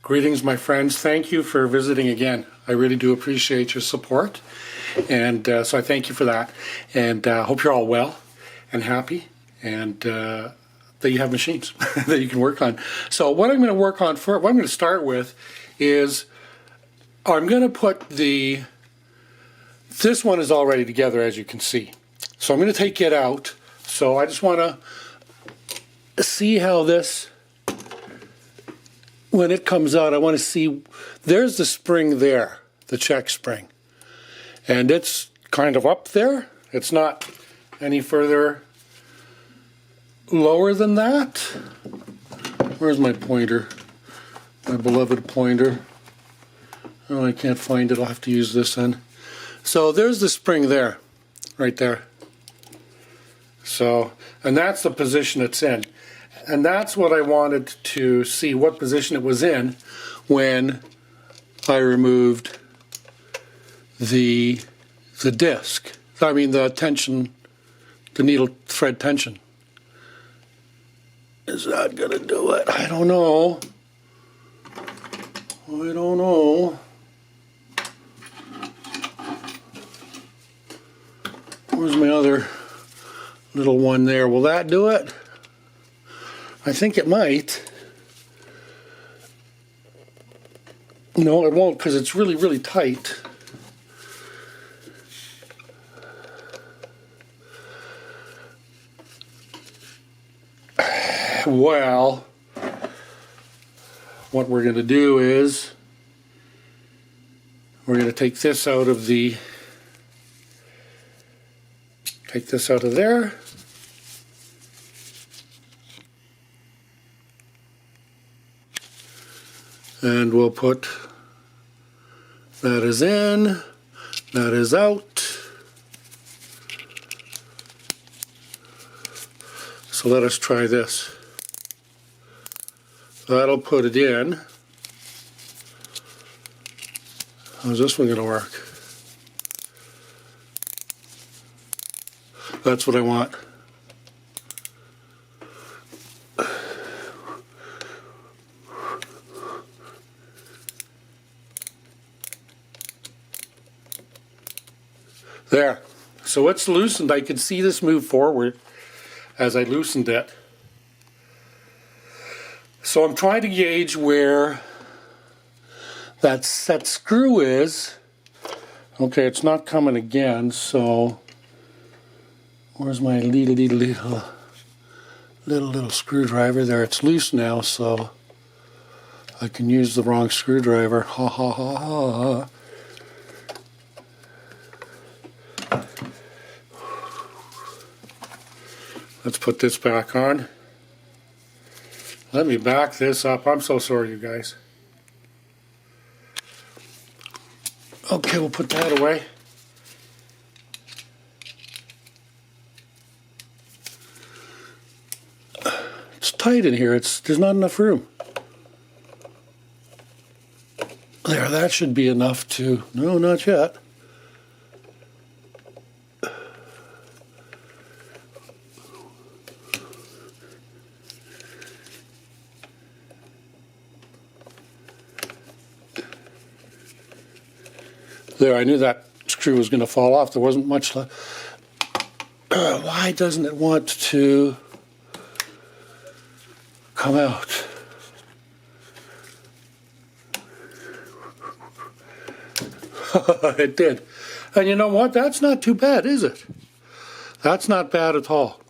Greetings, my friends. Thank you for visiting again. I really do appreciate your support, and so I thank you for that. And hope you're all well and happy, and that you have machines that you can work on. So what I'm going to work on first, what I'm going to start with is I'm going to put this one is already together, as you can see. So I'm going to take it out. So I just want to see how this, when it comes out, I want to see, there's the spring there, the check spring. And it's kind of up there. It's not any further lower than that. Where's my pointer? My beloved pointer. Oh, I can't find it. I'll have to use this then. So there's the spring there, right there. So, and that's the position it's in. And that's what I wanted to see, what position it was in when I removed the disc. I mean the tension, the needle thread tension. Is that going to do it? I don't know. I don't know. Where's my other little one there? Will that do it? I think it might. No, it won't, because it's really, really tight. Well, what we're going to do is we're going to take this out of there. And we'll put that is in, that is out. So let us try this. That'll put it in. How's this one going to work? That's what I want. There. So it's loosened. I could see this move forward as I loosened it. So I'm trying to gauge where that screw is. Okay, it's not coming again, so where's my little screwdriver? There, it's loose now, so I can use the wrong screwdriver. Ha ha ha ha. Let's put this back on. Let me back this up. I'm so sorry, you guys. Okay, we'll put that away. It's tight in here. There's not enough room. There, that should be enough to... No, not yet. There, I knew that screw was going to fall off. There wasn't much left. Why doesn't it want to come out? It did. And you know what? That's not too bad, is it? That's not bad at all.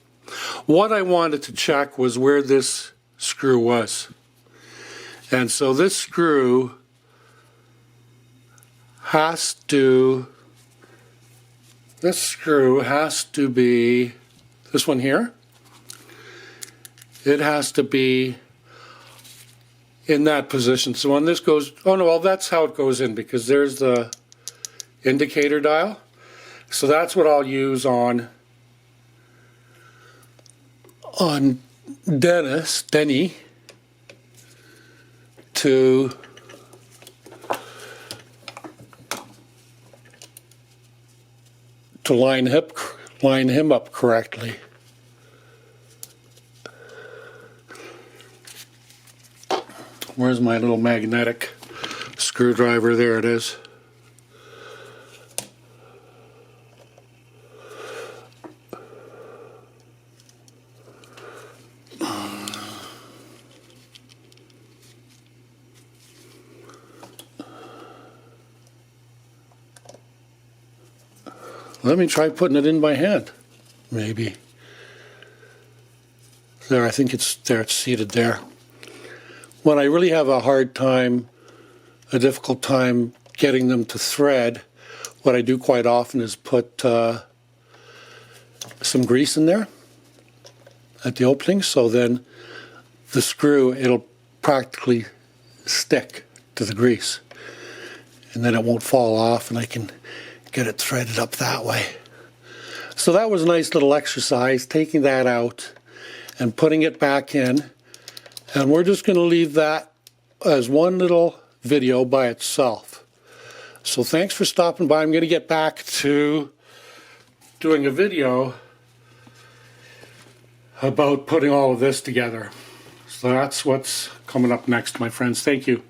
What I wanted to check was where this screw was. And so this screw has to be this one here. It has to be in that position. So when this goes, oh no, well that's how it goes in, because there's the indicator dial. So that's what I'll use on Denny to line him up correctly. Where's my little magnetic screwdriver? There it is. Let me try putting it in by hand, maybe. There, I think it's there, it's seated there. When I really have a hard time, a difficult time getting them to thread, what I do quite often is put some grease in there at the opening, so then the screw, it'll practically stick to the grease. And then it won't fall off, and I can get it threaded up that way. So that was a nice little exercise, taking that out and putting it back in. And we're just going to leave that as one little video by itself. So thanks for stopping by. I'm going to get back to doing a video about putting all of this together. So that's what's coming up next, my friends. Thank you.